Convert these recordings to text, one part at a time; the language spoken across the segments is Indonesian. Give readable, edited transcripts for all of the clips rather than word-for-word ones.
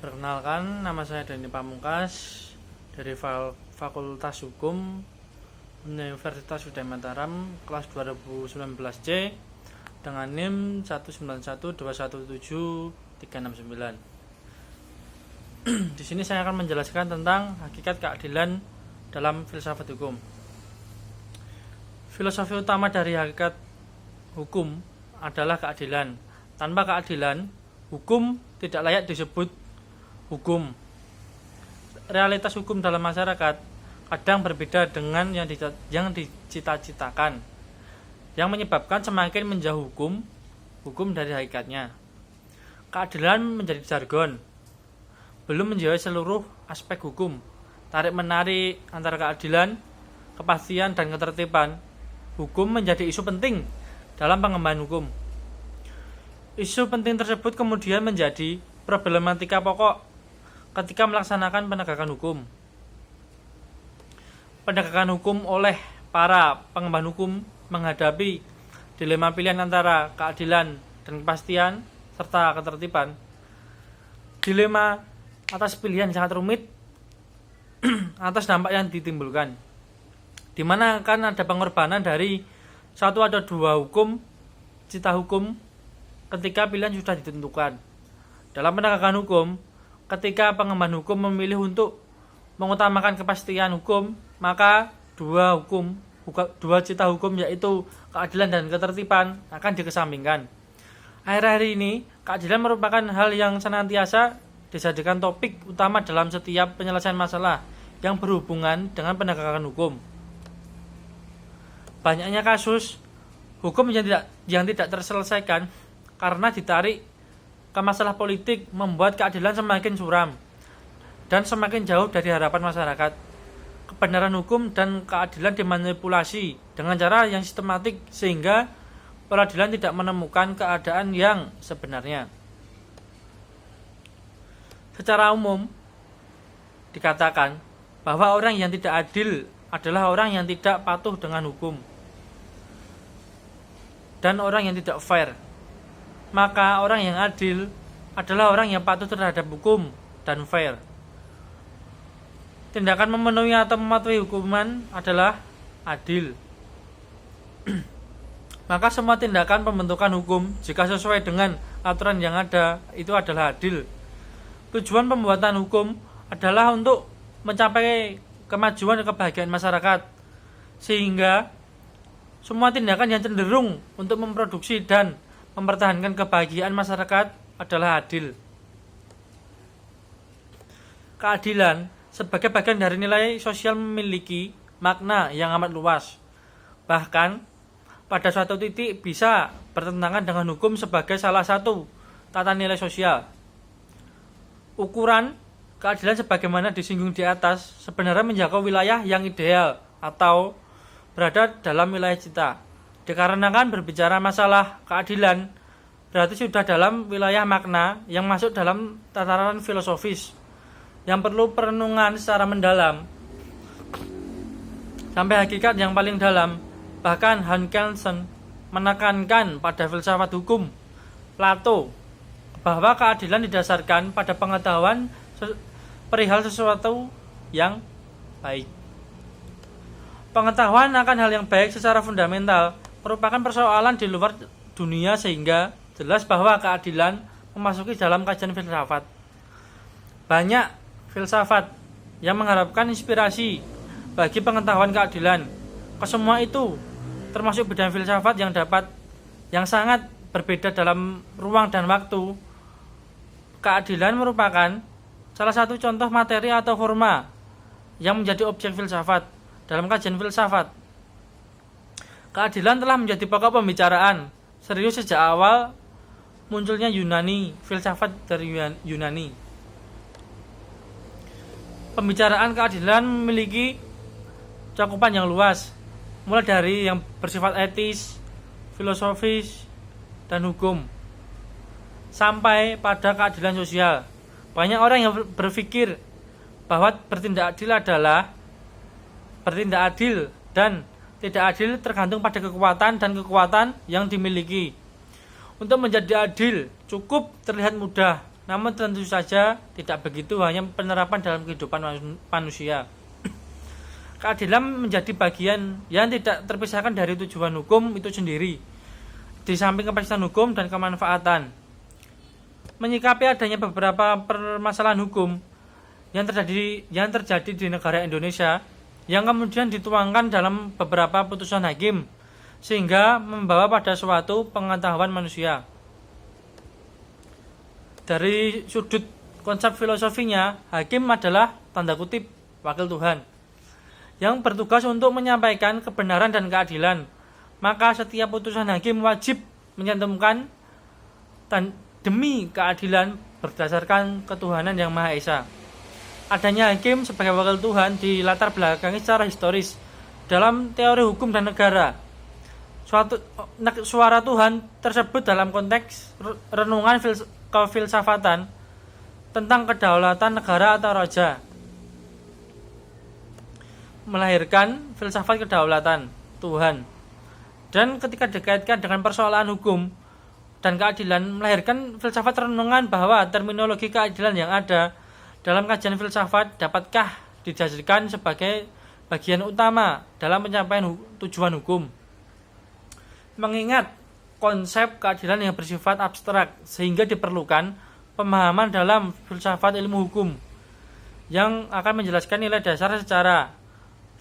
Perkenalkan, nama saya Dani Pamungkas dari Fakultas Hukum Universitas Udaya Mataram, kelas 2019C dengan NIM 191217369. Di sini saya akan menjelaskan tentang hakikat keadilan dalam filsafat hukum. Filosofi utama dari hakikat hukum adalah keadilan. Tanpa keadilan, hukum tidak layak disebut hukum. Realitas hukum dalam masyarakat kadang berbeda dengan yang dicita-citakan, yang menyebabkan semakin menjauh hukum dari hakikatnya. Keadilan menjadi jargon, belum menjawab seluruh aspek hukum. Tarik-menarik antara keadilan, kepastian, dan ketertiban hukum menjadi isu penting dalam pengembangan hukum. Isu penting tersebut kemudian menjadi problematika pokok ketika melaksanakan penegakan hukum. Penegakan hukum oleh para pengemban hukum menghadapi dilema pilihan antara keadilan dan kepastian serta ketertiban. Dilema atas pilihan sangat rumit atas dampak yang ditimbulkan, di mana akan ada pengorbanan dari satu atau dua cita hukum ketika pilihan sudah ditentukan. Dalam penegakan hukum, ketika pengemban hukum memilih untuk mengutamakan kepastian hukum, maka dua cita hukum yaitu keadilan dan ketertiban akan dikesampingkan. Akhir-akhir ini, keadilan merupakan hal yang senantiasa dijadikan topik utama dalam setiap penyelesaian masalah yang berhubungan dengan penegakan hukum. Banyaknya kasus hukum yang tidak terselesaikan karena ditarik ke masalah politik membuat keadilan semakin suram dan semakin jauh dari harapan masyarakat. Kebenaran hukum dan keadilan dimanipulasi dengan cara yang sistematik sehingga peradilan tidak menemukan keadaan yang sebenarnya. Secara umum dikatakan bahwa orang yang tidak adil adalah orang yang tidak patuh dengan hukum dan orang yang tidak fair. Maka orang yang adil adalah orang yang patuh terhadap hukum dan fair. Tindakan memenuhi atau mematuhi hukuman adalah adil. Maka semua tindakan pembentukan hukum jika sesuai dengan aturan yang ada itu adalah adil. Tujuan pembuatan hukum adalah untuk mencapai kemajuan dan kebahagiaan masyarakat, sehingga semua tindakan yang cenderung untuk memproduksi dan mempertahankan kebahagiaan masyarakat adalah adil. Keadilan sebagai bagian dari nilai sosial memiliki makna yang amat luas. Bahkan pada suatu titik bisa bertentangan dengan hukum sebagai salah satu tata nilai sosial. Ukuran keadilan sebagaimana disinggung di atas sebenarnya menjangkau wilayah yang ideal atau berada dalam wilayah cita. Dikarenakan berbicara masalah keadilan berarti sudah dalam wilayah makna yang masuk dalam tataran filosofis yang perlu perenungan secara mendalam sampai hakikat yang paling dalam. Bahkan Hans Kelsen menekankan pada filsafat hukum Plato bahwa keadilan didasarkan pada pengetahuan perihal sesuatu yang baik. Pengetahuan akan hal yang baik secara fundamental merupakan persoalan di luar dunia sehingga jelas bahwa keadilan memasuki dalam kajian filsafat. Banyak filsafat yang mengharapkan inspirasi bagi pengetahuan keadilan. Kesemua itu termasuk bidang filsafat yang sangat berbeda dalam ruang dan waktu. Keadilan merupakan salah satu contoh materi atau forma yang menjadi objek filsafat. Dalam kajian filsafat, keadilan telah menjadi pokok pembicaraan serius sejak awal munculnya filsafat dari Yunani. Pembicaraan keadilan memiliki cakupan yang luas, mulai dari yang bersifat etis, filosofis, dan hukum, sampai pada keadilan sosial. Banyak orang yang berpikir bahwa bertindak adil dan tidak adil tergantung pada kekuatan yang dimiliki. Untuk menjadi adil cukup terlihat mudah, Namun tentu saja tidak begitu hanya penerapan dalam kehidupan manusia. Keadilan menjadi bagian yang tidak terpisahkan dari tujuan hukum itu sendiri, di samping kepastian hukum dan kemanfaatan. Menyikapi adanya beberapa permasalahan hukum yang terjadi di negara Indonesia yang kemudian dituangkan dalam beberapa putusan hakim sehingga membawa pada suatu pengetahuan manusia. Dari sudut konsep filosofinya, hakim adalah tanda kutip wakil Tuhan yang bertugas untuk menyampaikan kebenaran dan keadilan. Maka setiap putusan hakim wajib mencantumkan demi keadilan berdasarkan ketuhanan yang Maha Esa. Adanya hakim sebagai wakil Tuhan dilatar belakangi secara historis dalam teori hukum dan negara. Suara Tuhan tersebut dalam konteks renungan kefilsafatan tentang kedaulatan negara atau raja, melahirkan filsafat kedaulatan Tuhan, dan ketika dikaitkan dengan persoalan hukum dan keadilan melahirkan filsafat renungan bahwa terminologi keadilan yang ada dalam kajian filsafat dapatkah dijadikan sebagai bagian utama dalam pencapaian tujuan hukum. Mengingat konsep keadilan yang bersifat abstrak sehingga diperlukan pemahaman dalam filsafat ilmu hukum yang akan menjelaskan nilai dasar secara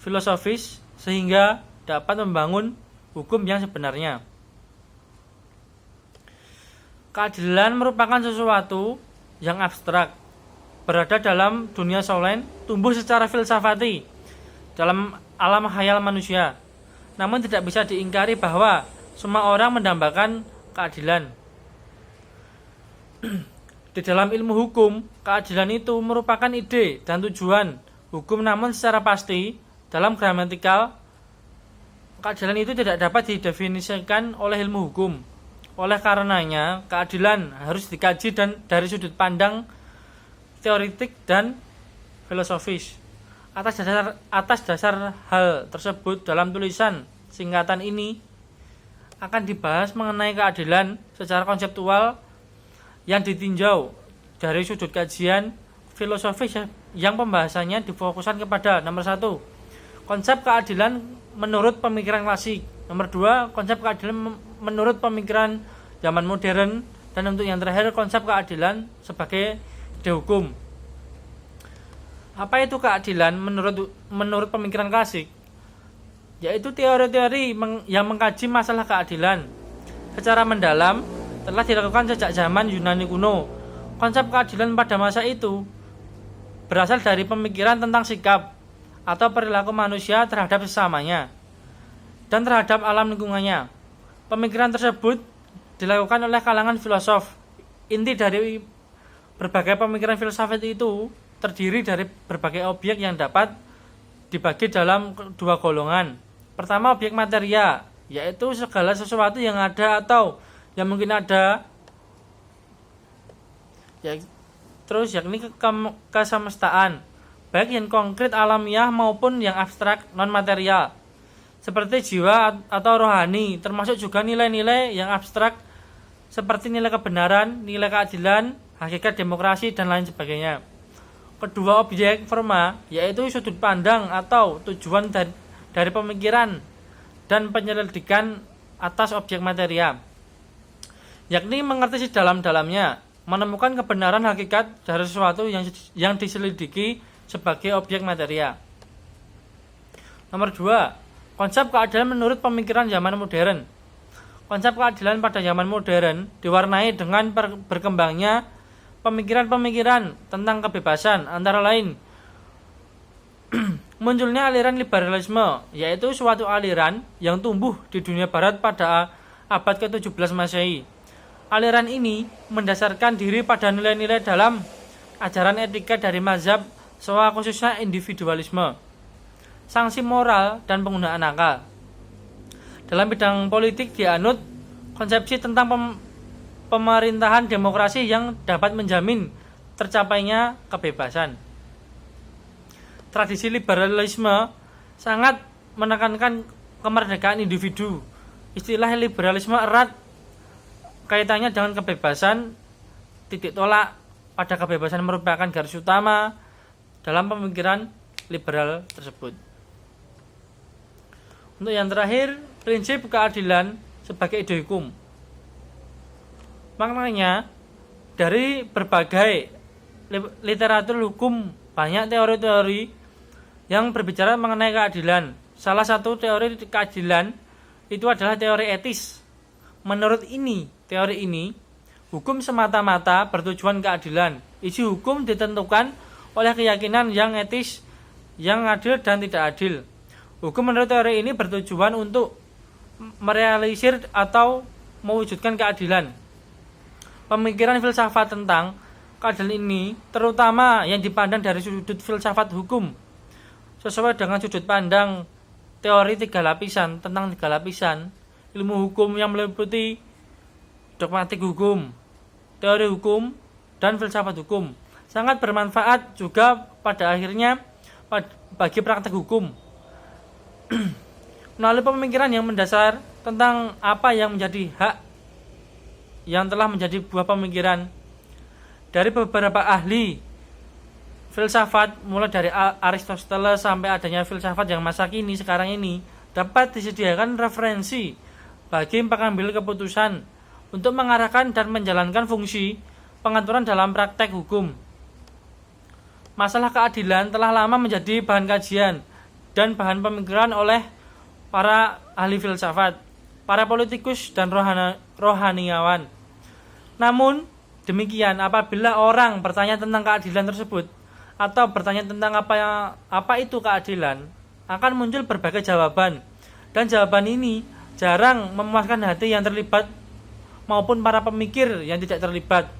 filosofis sehingga dapat membangun hukum yang sebenarnya. Keadilan merupakan sesuatu yang abstrak, berada dalam dunia solen, tumbuh secara filsafati dalam alam khayal manusia. Namun tidak bisa diingkari bahwa semua orang mendambakan keadilan. Di dalam ilmu hukum, keadilan itu merupakan ide dan tujuan hukum, namun secara pasti dalam gramatikal, keadilan itu tidak dapat didefinisikan oleh ilmu hukum. Oleh karenanya, keadilan harus dikaji dari sudut pandang teoritik dan filosofis. Atas dasar hal tersebut, dalam tulisan singkatan ini akan dibahas mengenai keadilan secara konseptual yang ditinjau dari sudut kajian filosofis yang pembahasannya difokuskan kepada nomor 1, konsep keadilan menurut pemikiran klasik. Nomor 2, konsep keadilan menurut pemikiran zaman modern. Dan untuk yang terakhir, konsep keadilan sebagai ide hukum. Apa itu keadilan menurut pemikiran klasik? Yaitu teori-teori yang mengkaji masalah keadilan secara mendalam telah dilakukan sejak zaman Yunani kuno. Konsep keadilan pada masa itu berasal dari pemikiran tentang sikap atau perilaku manusia terhadap sesamanya dan terhadap alam lingkungannya. Pemikiran tersebut dilakukan oleh kalangan filosof. Inti dari berbagai pemikiran filsafat itu terdiri dari berbagai objek yang dapat dibagi dalam dua golongan. Pertama, objek materia, yaitu segala sesuatu yang ada atau yang mungkin ada, terus yakni kesemestaan, baik yang konkret alamiah maupun yang abstrak non material, seperti jiwa atau rohani, termasuk juga nilai-nilai yang abstrak seperti nilai kebenaran, nilai keadilan, hakikat demokrasi, dan lain sebagainya. Kedua, objek forma, yaitu sudut pandang atau tujuan dari pemikiran dan penyelidikan atas objek materia, yakni mengerti sedalam-dalamnya, menemukan kebenaran hakikat dari sesuatu yang diselidiki sebagai objek materia. Nomor 2, konsep keadilan menurut pemikiran zaman modern. Konsep keadilan pada zaman modern diwarnai dengan berkembangnya pemikiran-pemikiran tentang kebebasan, antara lain munculnya aliran liberalisme, yaitu suatu aliran yang tumbuh di dunia barat pada abad ke-17 Masehi. Aliran ini mendasarkan diri pada nilai-nilai dalam ajaran etika dari mazhab Stoa, khususnya individualisme, sanksi moral, dan penggunaan akal. Dalam bidang politik dianut konsepsi tentang pemerintahan demokrasi yang dapat menjamin tercapainya kebebasan. Tradisi liberalisme sangat menekankan kemerdekaan individu. Istilah liberalisme erat kaitannya dengan kebebasan, titik tolak, pada kebebasan merupakan garis utama dalam pemikiran liberal tersebut. Untuk yang terakhir, prinsip keadilan sebagai ide hukum. Maknanya, dari berbagai literatur hukum banyak teori-teori yang berbicara mengenai keadilan. Salah satu teori keadilan itu adalah teori etis. Menurut teori ini, hukum semata-mata bertujuan keadilan. Isi hukum ditentukan oleh keyakinan yang etis, yang adil dan tidak adil. Hukum menurut teori ini bertujuan untuk merealisir atau mewujudkan keadilan. Pemikiran filsafat tentang keadilan ini terutama yang dipandang dari sudut filsafat hukum, sesuai dengan sudut pandang teori 3 lapisan. Tentang 3 lapisan ilmu hukum yang meliputi dogmatik hukum, teori hukum, dan filsafat hukum, sangat bermanfaat juga pada akhirnya bagi praktek hukum. Melalui pemikiran yang mendasar tentang apa yang menjadi hak yang telah menjadi buah pemikiran dari beberapa ahli filsafat, mulai dari Aristoteles sampai adanya filsafat yang masa kini sekarang ini, dapat disediakan referensi bagi pengambil keputusan untuk mengarahkan dan menjalankan fungsi pengaturan dalam praktek hukum. Masalah keadilan telah lama menjadi bahan kajian dan bahan pemikiran oleh para ahli filsafat, para politikus, dan rohaniawan. Namun demikian, apabila orang bertanya tentang keadilan tersebut atau bertanya tentang apa itu keadilan, akan muncul berbagai jawaban, dan jawaban ini jarang memuaskan hati yang terlibat maupun para pemikir yang tidak terlibat.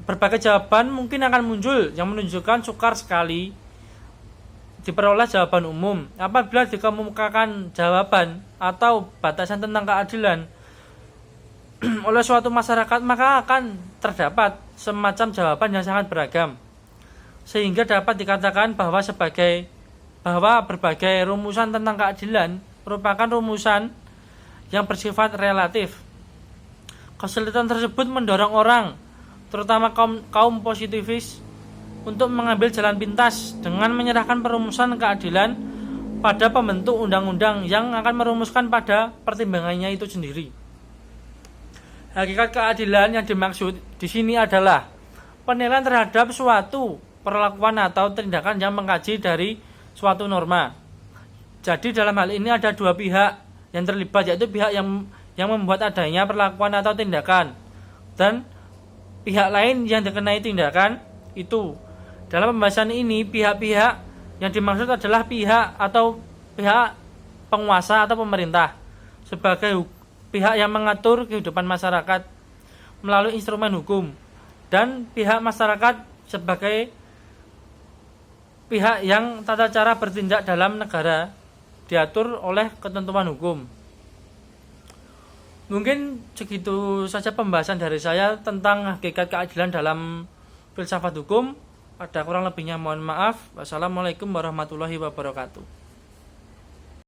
Berbagai jawaban mungkin akan muncul yang menunjukkan sukar sekali diperoleh jawaban umum. Apabila dikemukakan jawaban atau batasan tentang keadilan oleh suatu masyarakat, maka akan terdapat semacam jawaban yang sangat beragam, sehingga dapat dikatakan bahwa berbagai rumusan tentang keadilan merupakan rumusan yang bersifat relatif. Kesulitan tersebut mendorong orang, terutama kaum positivis, untuk mengambil jalan pintas dengan menyerahkan perumusan keadilan pada pembentuk undang-undang yang akan merumuskan pada pertimbangannya itu sendiri. Hakikat keadilan yang dimaksud di sini adalah penilaian terhadap suatu perlakuan atau tindakan yang mengkaji dari suatu norma. Jadi dalam hal ini ada 2 pihak yang terlibat, yaitu pihak yang membuat adanya perlakuan atau tindakan dan pihak lain yang dikenai tindakan itu. Dalam pembahasan ini, pihak-pihak yang dimaksud adalah pihak penguasa atau pemerintah sebagai pihak yang mengatur kehidupan masyarakat melalui instrumen hukum, dan pihak masyarakat sebagai pihak yang tata cara bertindak dalam negara diatur oleh ketentuan hukum. Mungkin segitu saja pembahasan dari saya tentang hakikat keadilan dalam filsafat hukum. Ada kurang lebihnya mohon maaf. Wassalamualaikum warahmatullahi wabarakatuh.